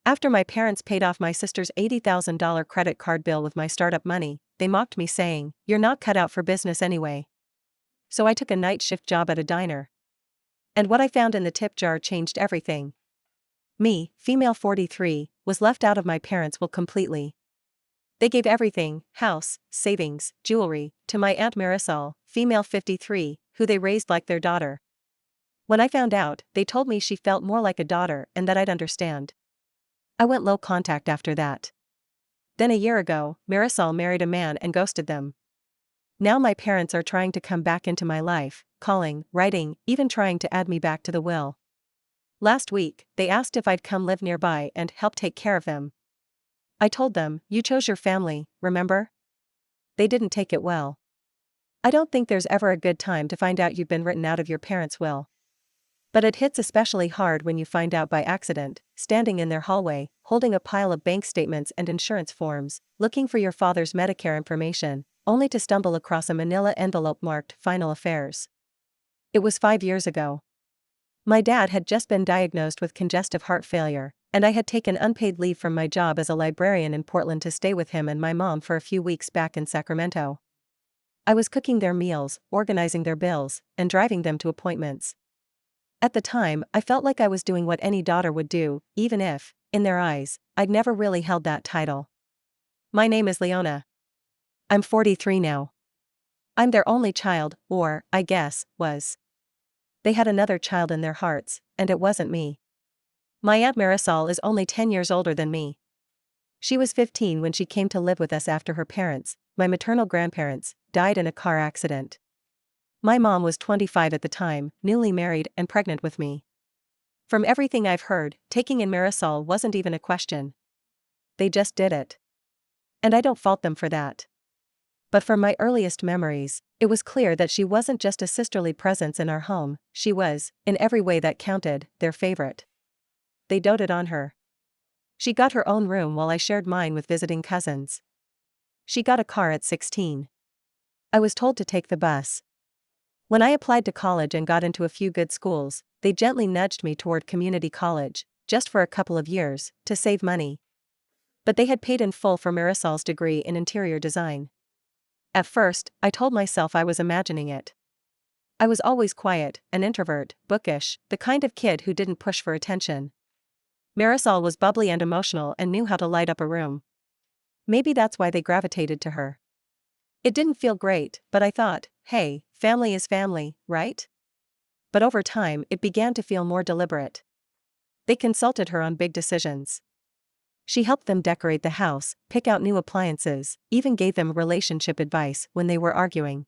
After my parents paid off my sister's $80,000 credit card bill with my startup money, they mocked me saying, "You're not cut out for business anyway." So I took a night shift job at a diner. And what I found in the tip jar changed everything. Me, female 43, was left out of my parents' will completely. They gave everything, house, savings, jewelry, to my Aunt Marisol, female 53, who they raised like their daughter. When I found out, they told me she felt more like a daughter and that I'd understand. I went low contact after that. Then a year ago, Marisol married a man and ghosted them. Now my parents are trying to come back into my life, calling, writing, even trying to add me back to the will. Last week, they asked if I'd come live nearby and help take care of them. I told them, "You chose your family, remember?" They didn't take it well. I don't think there's ever a good time to find out you've been written out of your parents' will. But it hits especially hard when you find out by accident, standing in their hallway, holding a pile of bank statements and insurance forms, looking for your father's Medicare information, only to stumble across a manila envelope marked "Final Affairs." It was 5 years ago. My dad had just been diagnosed with congestive heart failure, and I had taken unpaid leave from my job as a librarian in Portland to stay with him and my mom for a few weeks back in Sacramento. I was cooking their meals, organizing their bills, and driving them to appointments. At the time, I felt like I was doing what any daughter would do, even if, in their eyes, I'd never really held that title. My name is Leona. I'm 43 now. I'm their only child, or, I guess, was. They had another child in their hearts, and it wasn't me. My Aunt Marisol is only 10 years older than me. She was 15 when she came to live with us after her parents, my maternal grandparents, died in a car accident. My mom was 25 at the time, newly married and pregnant with me. From everything I've heard, taking in Marisol wasn't even a question. They just did it. And I don't fault them for that. But from my earliest memories, it was clear that she wasn't just a sisterly presence in our home, she was, in every way that counted, their favorite. They doted on her. She got her own room while I shared mine with visiting cousins. She got a car at 16. I was told to take the bus. When I applied to college and got into a few good schools, they gently nudged me toward community college, just for a couple of years, to save money. But they had paid in full for Marisol's degree in interior design. At first, I told myself I was imagining it. I was always quiet, an introvert, bookish, the kind of kid who didn't push for attention. Marisol was bubbly and emotional and knew how to light up a room. Maybe that's why they gravitated to her. It didn't feel great, but I thought, hey, family is family, right? But over time, it began to feel more deliberate. They consulted her on big decisions. She helped them decorate the house, pick out new appliances, even gave them relationship advice when they were arguing.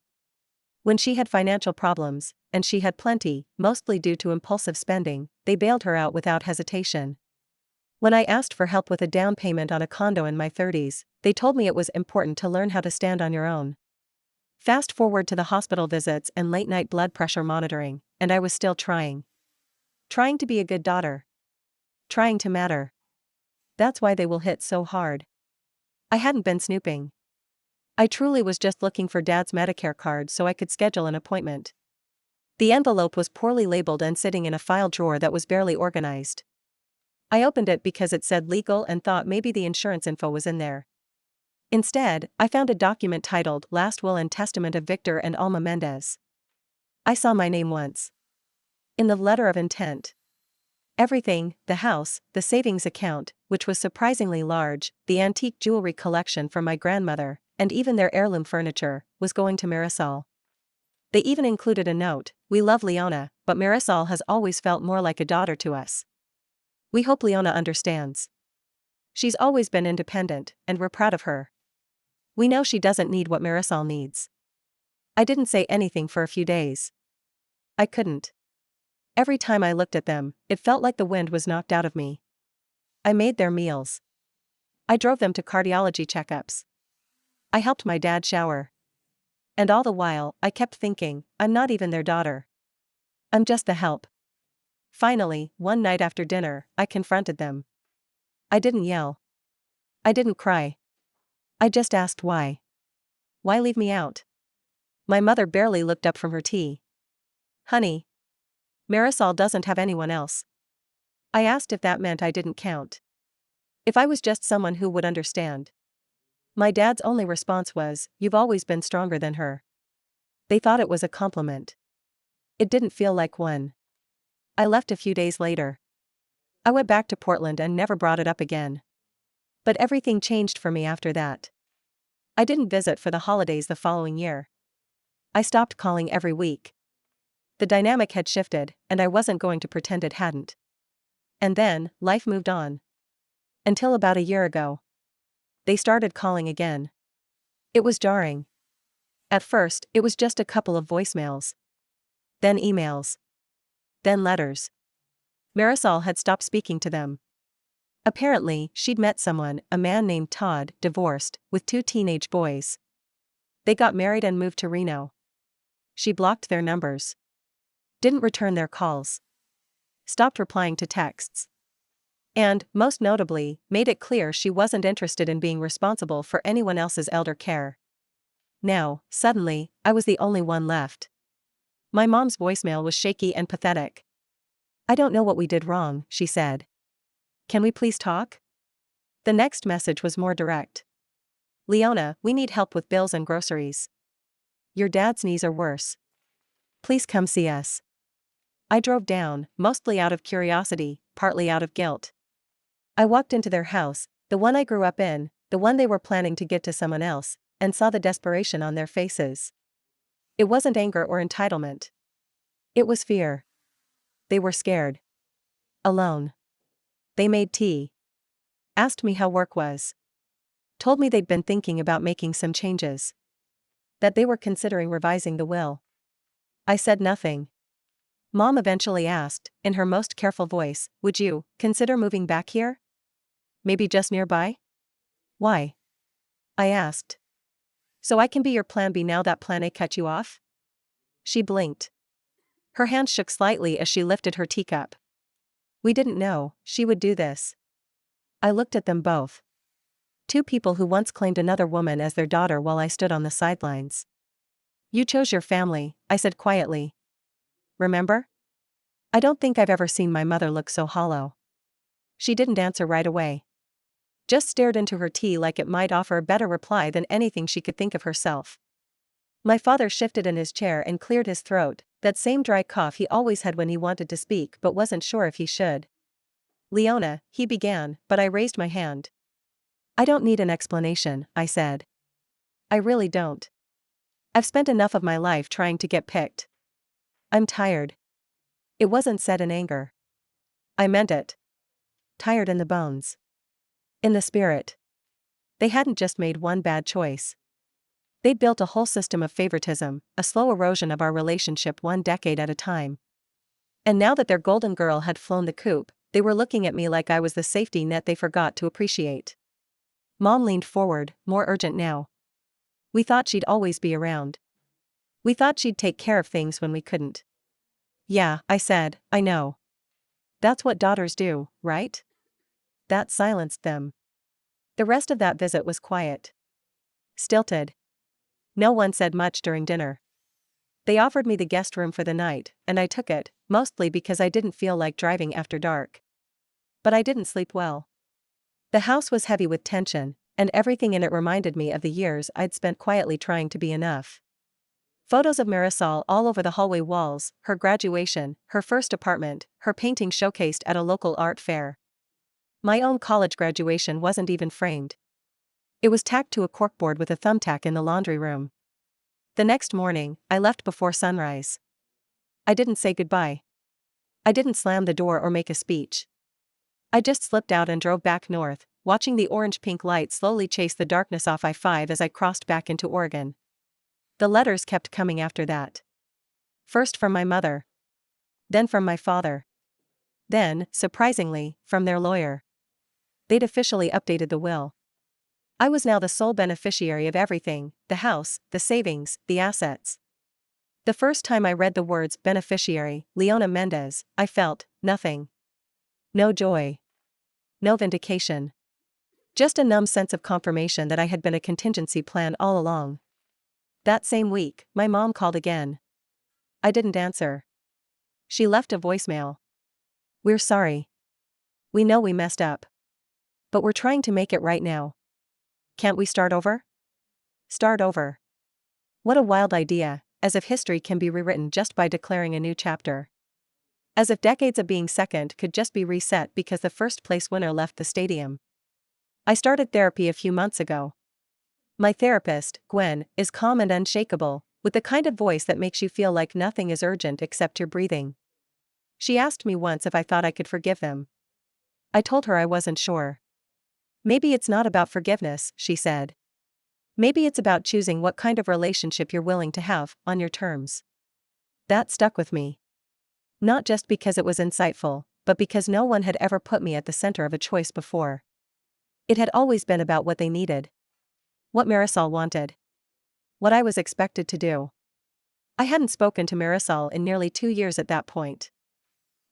When she had financial problems, and she had plenty, mostly due to impulsive spending, they bailed her out without hesitation. When I asked for help with a down payment on a condo in my 30s, they told me it was important to learn how to stand on your own. Fast forward to the hospital visits and late-night blood pressure monitoring, and I was still trying. Trying to be a good daughter. Trying to matter. That's why they will hit so hard. I hadn't been snooping. I truly was just looking for Dad's Medicare card so I could schedule an appointment. The envelope was poorly labeled and sitting in a file drawer that was barely organized. I opened it because it said legal and thought maybe the insurance info was in there. Instead, I found a document titled Last Will and Testament of Victor and Alma Mendez. I saw my name once. In the letter of intent. Everything, the house, the savings account, which was surprisingly large, the antique jewelry collection from my grandmother, and even their heirloom furniture, was going to Marisol. They even included a note, "We love Leona, but Marisol has always felt more like a daughter to us. We hope Leona understands. She's always been independent, and we're proud of her. We know she doesn't need what Marisol needs." I didn't say anything for a few days. I couldn't. Every time I looked at them, it felt like the wind was knocked out of me. I made their meals. I drove them to cardiology checkups. I helped my dad shower. And all the while, I kept thinking, I'm not even their daughter. I'm just the help. Finally, one night after dinner, I confronted them. I didn't yell. I didn't cry. I just asked why. Why leave me out? My mother barely looked up from her tea. "Honey, Marisol doesn't have anyone else." I asked if that meant I didn't count. If I was just someone who would understand. My dad's only response was, "You've always been stronger than her." They thought it was a compliment. It didn't feel like one. I left a few days later. I went back to Portland and never brought it up again. But everything changed for me after that. I didn't visit for the holidays the following year. I stopped calling every week. The dynamic had shifted, and I wasn't going to pretend it hadn't. And then, life moved on. Until about a year ago. They started calling again. It was jarring. At first, it was just a couple of voicemails. Then emails. Then letters. Marisol had stopped speaking to them. Apparently, she'd met someone, a man named Todd, divorced, with 2 teenage boys. They got married and moved to Reno. She blocked their numbers. Didn't return their calls. Stopped replying to texts. And, most notably, made it clear she wasn't interested in being responsible for anyone else's elder care. Now, suddenly, I was the only one left. My mom's voicemail was shaky and pathetic. "I don't know what we did wrong," she said. "Can we please talk?" The next message was more direct. "Leona, we need help with bills and groceries. Your dad's knees are worse. Please come see us." I drove down, mostly out of curiosity, partly out of guilt. I walked into their house, the one I grew up in, the one they were planning to give to someone else, and saw the desperation on their faces. It wasn't anger or entitlement. It was fear. They were scared. Alone. They made tea. Asked me how work was. Told me they'd been thinking about making some changes. That they were considering revising the will. I said nothing. Mom eventually asked, in her most careful voice, "Would you consider moving back here? Maybe just nearby?" "Why?" I asked. "So I can be your plan B now that plan A cut you off?" She blinked. Her hand shook slightly as she lifted her teacup. We didn't know she would do this. I looked at them both. 2 people who once claimed another woman as their daughter while I stood on the sidelines. "You chose your family," I said quietly. "Remember?" I don't think I've ever seen my mother look so hollow. She didn't answer right away. Just stared into her tea like it might offer a better reply than anything she could think of herself. My father shifted in his chair and cleared his throat, that same dry cough he always had when he wanted to speak but wasn't sure if he should. "Leona," he began, but I raised my hand. "I don't need an explanation," I said. "I really don't. I've spent enough of my life trying to get picked. I'm tired." It wasn't said in anger. I meant it. Tired in the bones. In the spirit. They hadn't just made one bad choice. They'd built a whole system of favoritism, a slow erosion of our relationship 1 decade at a time. And now that their golden girl had flown the coop, they were looking at me like I was the safety net they forgot to appreciate. Mom leaned forward, more urgent now. "We thought she'd always be around. We thought she'd take care of things when we couldn't." "Yeah," I said, "I know. That's what daughters do, right?" That silenced them. The rest of that visit was quiet. Stilted. No one said much during dinner. They offered me the guest room for the night, and I took it, mostly because I didn't feel like driving after dark. But I didn't sleep well. The house was heavy with tension, and everything in it reminded me of the years I'd spent quietly trying to be enough. Photos of Marisol all over the hallway walls, her graduation, her first apartment, her painting showcased at a local art fair. My own college graduation wasn't even framed. It was tacked to a corkboard with a thumbtack in the laundry room. The next morning, I left before sunrise. I didn't say goodbye. I didn't slam the door or make a speech. I just slipped out and drove back north, watching the orange-pink light slowly chase the darkness off I-5 as I crossed back into Oregon. The letters kept coming after that. First from my mother. Then from my father. Then, surprisingly, from their lawyer. They'd officially updated the will. I was now the sole beneficiary of everything: the house, the savings, the assets. The first time I read the words beneficiary, Leona Mendez, I felt nothing. No joy. No vindication. Just a numb sense of confirmation that I had been a contingency plan all along. That same week, my mom called again. I didn't answer. She left a voicemail. "We're sorry. We know we messed up. But we're trying to make it right now. Can't we start over? Start over. What a wild idea, as if history can be rewritten just by declaring a new chapter. As if decades of being second could just be reset because the first place winner left the stadium. I started therapy a few months ago. My therapist, Gwen, is calm and unshakable, with the kind of voice that makes you feel like nothing is urgent except your breathing. She asked me once if I thought I could forgive them. I told her I wasn't sure. Maybe it's not about forgiveness, she said. Maybe it's about choosing what kind of relationship you're willing to have, on your terms. That stuck with me. Not just because it was insightful, but because no one had ever put me at the center of a choice before. It had always been about what they needed. What Marisol wanted. What I was expected to do. I hadn't spoken to Marisol in nearly 2 years at that point.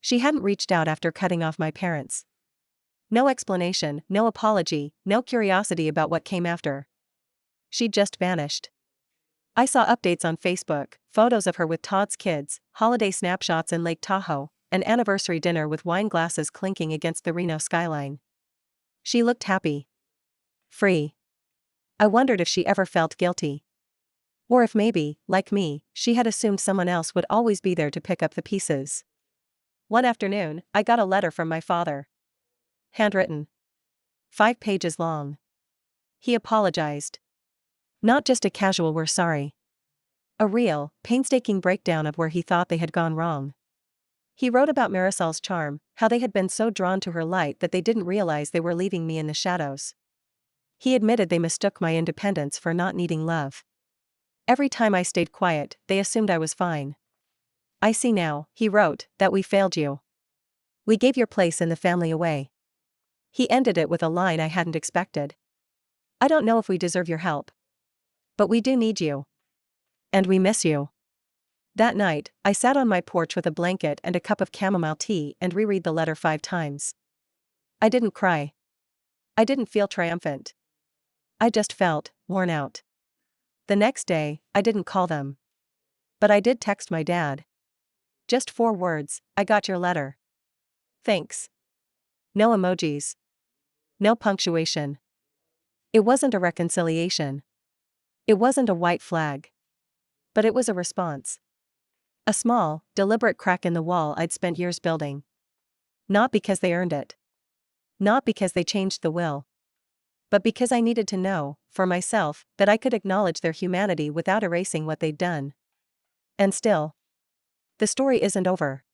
She hadn't reached out after cutting off my parents. No explanation, no apology, no curiosity about what came after. She'd just vanished. I saw updates on Facebook, photos of her with Todd's kids, holiday snapshots in Lake Tahoe, an anniversary dinner with wine glasses clinking against the Reno skyline. She looked happy. Free. I wondered if she ever felt guilty. Or if maybe, like me, she had assumed someone else would always be there to pick up the pieces. One afternoon, I got a letter from my father. Handwritten. 5 pages long. He apologized. Not just a casual "we're sorry." A real, painstaking breakdown of where he thought they had gone wrong. He wrote about Marisol's charm, how they had been so drawn to her light that they didn't realize they were leaving me in the shadows. He admitted they mistook my independence for not needing love. Every time I stayed quiet, they assumed I was fine. I see now, he wrote, that we failed you. We gave your place in the family away. He ended it with a line I hadn't expected. I don't know if we deserve your help. But we do need you. And we miss you. That night, I sat on my porch with a blanket and a cup of chamomile tea and reread the letter 5 times. I didn't cry. I didn't feel triumphant. I just felt worn out. The next day, I didn't call them. But I did text my dad. Just 4 words, "I got your letter. Thanks." No emojis. No punctuation. It wasn't a reconciliation. It wasn't a white flag. But it was a response. A small, deliberate crack in the wall I'd spent years building. Not because they earned it. Not because they changed the will. But because I needed to know, for myself, that I could acknowledge their humanity without erasing what they'd done. And still. The story isn't over.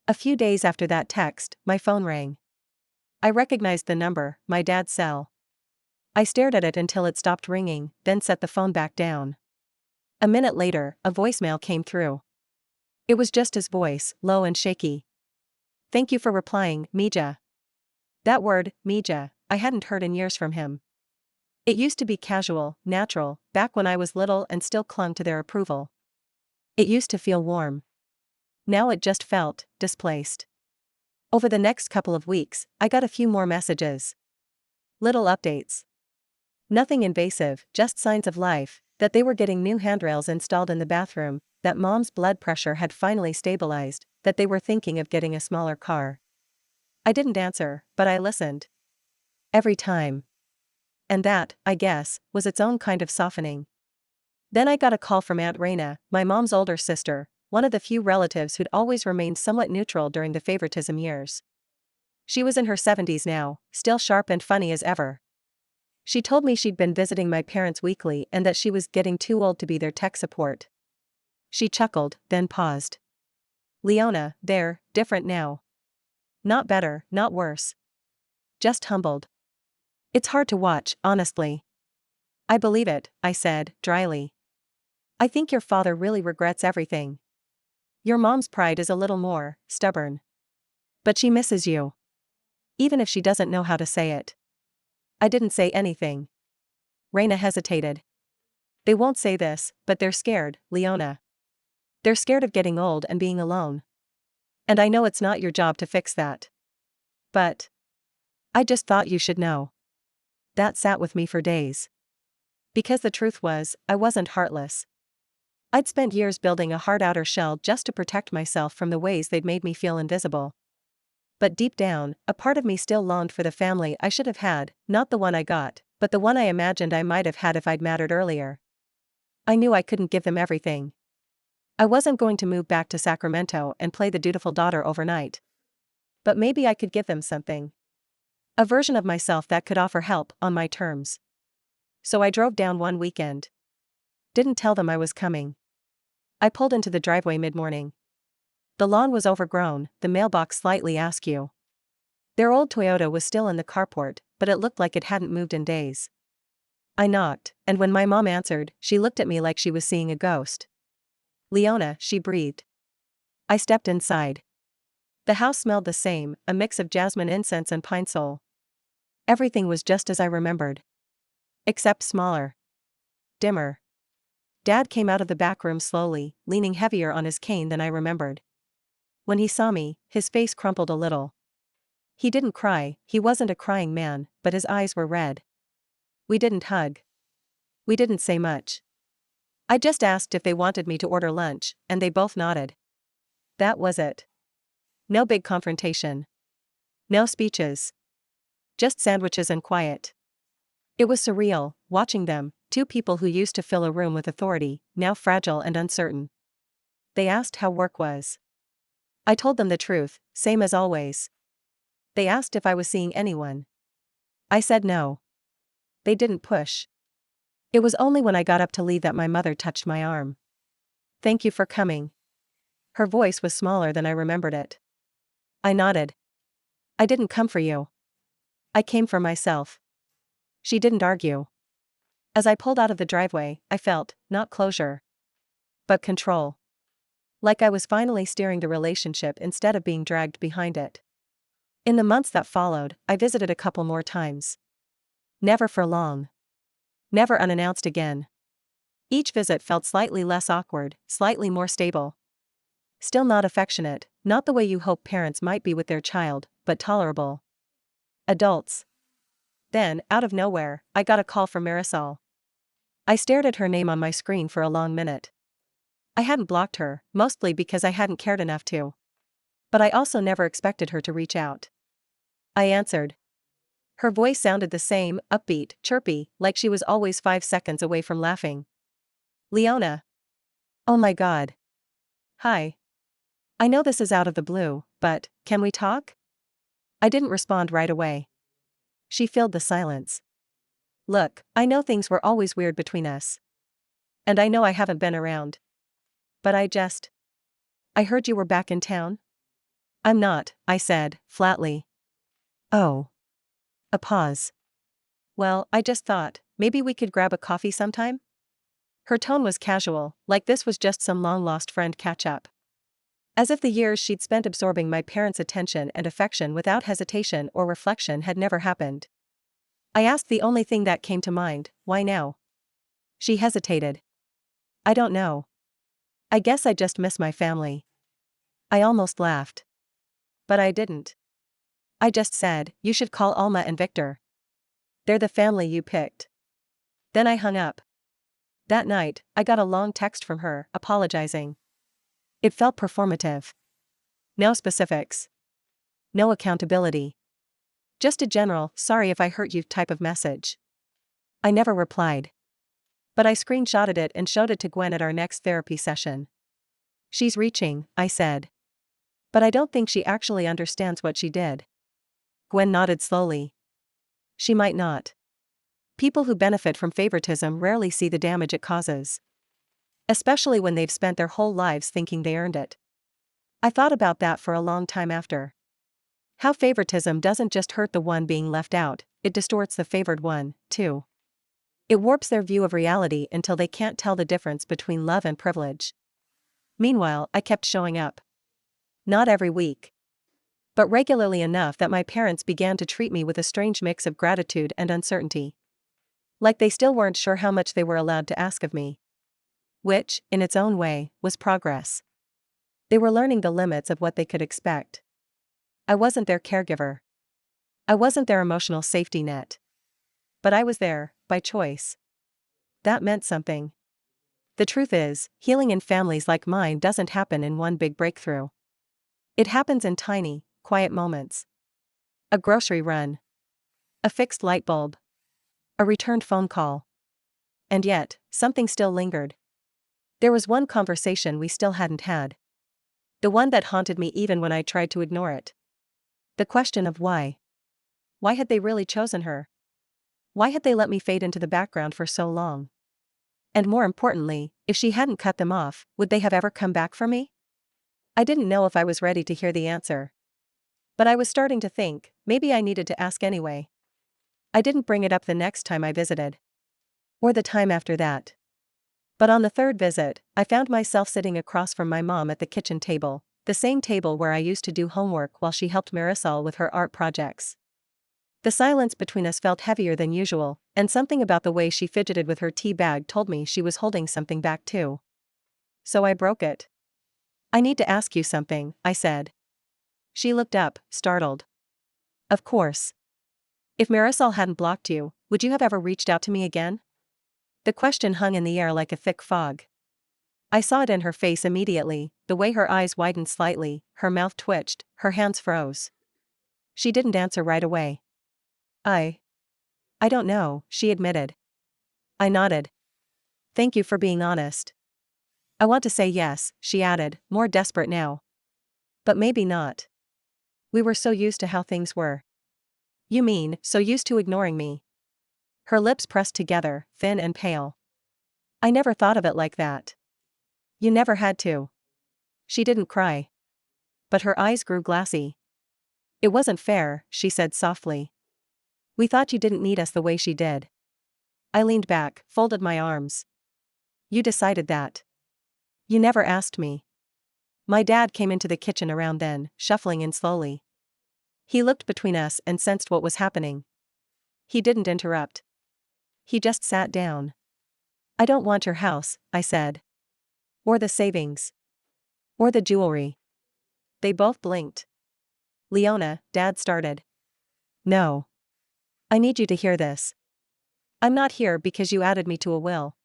A few days after that text, my phone rang. I recognized the number, my dad's cell. I stared at it until it stopped ringing, then set the phone back down. A minute later, a voicemail came through. It was just his voice, low and shaky. "Thank you for replying, Mija." That word, Mija, I hadn't heard in years from him. It used to be casual, natural, back when I was little and still clung to their approval. It used to feel warm. Now it just felt displaced. Over the next couple of weeks, I got a few more messages. Little updates. Nothing invasive, just signs of life, that they were getting new handrails installed in the bathroom, that mom's blood pressure had finally stabilized, that they were thinking of getting a smaller car. I didn't answer, but I listened. Every time. And that, I guess, was its own kind of softening. Then I got a call from Aunt Raina, my mom's older sister, one of the few relatives who'd always remained somewhat neutral during the favoritism years. She was in her 70s now, still sharp and funny as ever. She told me she'd been visiting my parents weekly and that she was getting too old to be their tech support. She chuckled, then paused. "Leona, they're different now. Not better, not worse. Just humbled. It's hard to watch, honestly." "I believe it," I said, dryly. "I think your father really regrets everything. Your mom's pride is a little more stubborn. But she misses you. Even if she doesn't know how to say it." I didn't say anything. Raina hesitated. "They won't say this, but they're scared, Leona. They're scared of getting old and being alone. And I know it's not your job to fix that. But I just thought you should know." That sat with me for days. Because the truth was, I wasn't heartless. I'd spent years building a hard outer shell just to protect myself from the ways they'd made me feel invisible. But deep down, a part of me still longed for the family I should have had, not the one I got, but the one I imagined I might have had if I'd mattered earlier. I knew I couldn't give them everything. I wasn't going to move back to Sacramento and play the dutiful daughter overnight. But maybe I could give them something. A version of myself that could offer help on my terms. So I drove down one weekend. Didn't tell them I was coming. I pulled into the driveway mid-morning. The lawn was overgrown, the mailbox slightly askew. Their old Toyota was still in the carport, but it looked like it hadn't moved in days. I knocked, and when my mom answered, she looked at me like she was seeing a ghost. "Leona," she breathed. I stepped inside. The house smelled the same, a mix of jasmine incense and pine sol. Everything was just as I remembered. Except smaller. Dimmer. Dad came out of the back room slowly, leaning heavier on his cane than I remembered. When he saw me, his face crumpled a little. He didn't cry, he wasn't a crying man, but his eyes were red. We didn't hug. We didn't say much. I just asked if they wanted me to order lunch, and they both nodded. That was it. No big confrontation. No speeches. Just sandwiches and quiet. It was surreal, watching them, two people who used to fill a room with authority, now fragile and uncertain. They asked how work was. I told them the truth, same as always. They asked if I was seeing anyone. I said no. They didn't push. It was only when I got up to leave that my mother touched my arm. "Thank you for coming." Her voice was smaller than I remembered it. I nodded. "I didn't come for you. I came for myself." She didn't argue. As I pulled out of the driveway, I felt, not closure, but control. Like I was finally steering the relationship instead of being dragged behind it. In the months that followed, I visited a couple more times. Never for long. Never unannounced again. Each visit felt slightly less awkward, slightly more stable. Still not affectionate, not the way you hope parents might be with their child, but tolerable. Adults. Then, out of nowhere, I got a call from Marisol. I stared at her name on my screen for a long minute. I hadn't blocked her, mostly because I hadn't cared enough to. But I also never expected her to reach out. I answered. Her voice sounded the same, upbeat, chirpy, like she was always 5 seconds away from laughing. "Leona." "Oh my God. Hi. I know this is out of the blue, but, can we talk?" I didn't respond right away. She filled the silence. "Look, I know things were always weird between us. And I know I haven't been around. But I heard you were back in town?" "I'm not," I said, flatly. "Oh." A pause. "Well, I just thought, maybe we could grab a coffee sometime?" Her tone was casual, like this was just some long-lost friend catch-up. As if the years she'd spent absorbing my parents' attention and affection without hesitation or reflection had never happened. I asked the only thing that came to mind, "Why now?" She hesitated. "I don't know. I guess I just miss my family." I almost laughed. But I didn't. I just said, "You should call Alma and Victor. They're the family you picked." Then I hung up. That night, I got a long text from her, apologizing. It felt performative. No specifics. No accountability. Just a general, "sorry if I hurt you" type of message. I never replied. But I screenshotted it and showed it to Gwen at our next therapy session. "She's reaching," I said. "But I don't think she actually understands what she did." Gwen nodded slowly. "She might not. People who benefit from favoritism rarely see the damage it causes. Especially when they've spent their whole lives thinking they earned it." I thought about that for a long time after. How favoritism doesn't just hurt the one being left out, it distorts the favored one, too. It warps their view of reality until they can't tell the difference between love and privilege. Meanwhile, I kept showing up. Not every week. But regularly enough that my parents began to treat me with a strange mix of gratitude and uncertainty. Like they still weren't sure how much they were allowed to ask of me. Which, in its own way, was progress. They were learning the limits of what they could expect. I wasn't their caregiver. I wasn't their emotional safety net. But I was there, by choice. That meant something. The truth is, healing in families like mine doesn't happen in one big breakthrough. It happens in tiny, quiet moments. A grocery run. A fixed light bulb. A returned phone call. And yet, something still lingered. There was one conversation we still hadn't had. The one that haunted me even when I tried to ignore it. The question of why. Why had they really chosen her? Why had they let me fade into the background for so long? And more importantly, if she hadn't cut them off, would they have ever come back for me? I didn't know if I was ready to hear the answer. But I was starting to think, maybe I needed to ask anyway. I didn't bring it up the next time I visited. Or the time after that. But on the third visit, I found myself sitting across from my mom at the kitchen table, the same table where I used to do homework while she helped Marisol with her art projects. The silence between us felt heavier than usual, and something about the way she fidgeted with her tea bag told me she was holding something back too. So I broke it. "I need to ask you something," I said. She looked up, startled. "Of course. If Marisol hadn't blocked you, would you have ever reached out to me again?" The question hung in the air like a thick fog. I saw it in her face immediately, the way her eyes widened slightly, her mouth twitched, her hands froze. She didn't answer right away. I don't know," she admitted. I nodded. "Thank you for being honest." "I want to say yes," she added, more desperate now. "But maybe not. We were so used to how things were." "You mean, so used to ignoring me?" Her lips pressed together, thin and pale. "I never thought of it like that." "You never had to." She didn't cry. But her eyes grew glassy. "It wasn't fair," she said softly. "We thought you didn't need us the way she did." I leaned back, folded my arms. "You decided that. You never asked me." My dad came into the kitchen around then, shuffling in slowly. He looked between us and sensed what was happening. He didn't interrupt. He just sat down. "I don't want your house," I said. "Or the savings. Or the jewelry." They both blinked. "Leona," Dad started. "No. I need you to hear this. I'm not here because you added me to a will.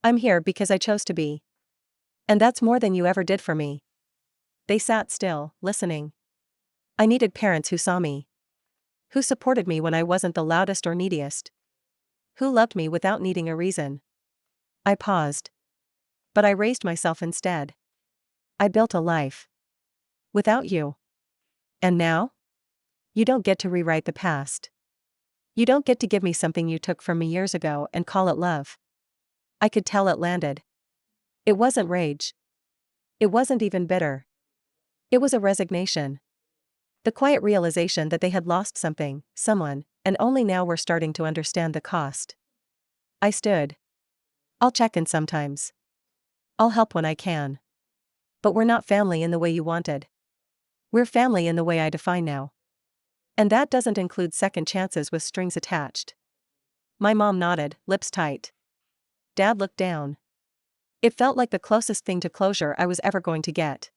I'm here because I chose to be. And that's more than you ever did for me." They sat still, listening. I needed parents who saw me. Who supported me when I wasn't the loudest or neediest. Who loved me without needing a reason. I paused. But I raised myself instead. "I built a life. Without you. And now? You don't get to rewrite the past. You don't get to give me something you took from me years ago and call it love." I could tell it landed. It wasn't rage. It wasn't even bitter. It was a resignation. The quiet realization that they had lost something, someone, and only now were starting to understand the cost. I stood. "I'll check in sometimes. I'll help when I can. But we're not family in the way you wanted. We're family in the way I define now. And that doesn't include second chances with strings attached." My mom nodded, lips tight. Dad looked down. It felt like the closest thing to closure I was ever going to get.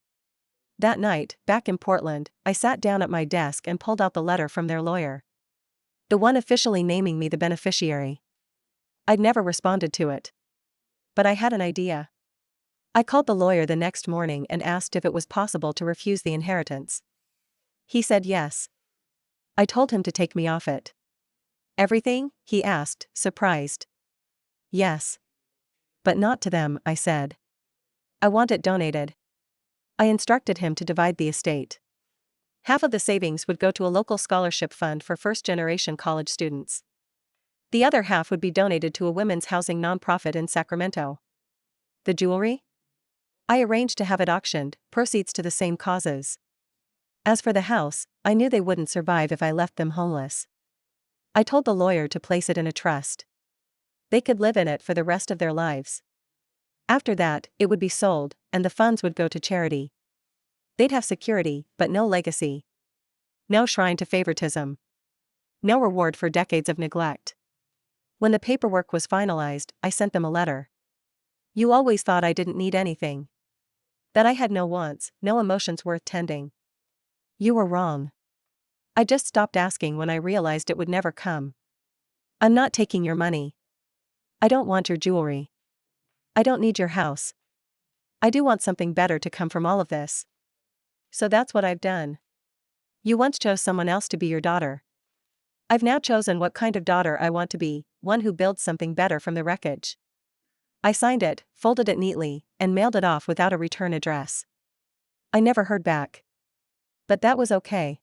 That night, back in Portland, I sat down at my desk and pulled out the letter from their lawyer. The one officially naming me the beneficiary. I'd never responded to it. But I had an idea. I called the lawyer the next morning and asked if it was possible to refuse the inheritance. He said yes. I told him to take me off it. "Everything?" he asked, surprised. "Yes. But not to them," I said. "I want it donated." I instructed him to divide the estate. Half of the savings would go to a local scholarship fund for first-generation college students. The other half would be donated to a women's housing nonprofit in Sacramento. The jewelry? I arranged to have it auctioned, proceeds to the same causes. As for the house, I knew they wouldn't survive if I left them homeless. I told the lawyer to place it in a trust. They could live in it for the rest of their lives. After that, it would be sold, and the funds would go to charity. They'd have security, but no legacy. No shrine to favoritism. No reward for decades of neglect. When the paperwork was finalized, I sent them a letter. "You always thought I didn't need anything. That I had no wants, no emotions worth tending. You were wrong. I just stopped asking when I realized it would never come. I'm not taking your money. I don't want your jewelry. I don't need your house. I do want something better to come from all of this. So that's what I've done." You once chose someone else to be your daughter. I've now chosen what kind of daughter I want to be, one who builds something better from the wreckage. I signed it, folded it neatly, and mailed it off without a return address. I never heard back. But that was okay.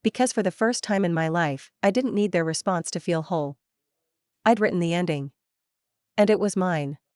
Because for the first time in my life, I didn't need their response to feel whole. I'd written the ending. And it was mine.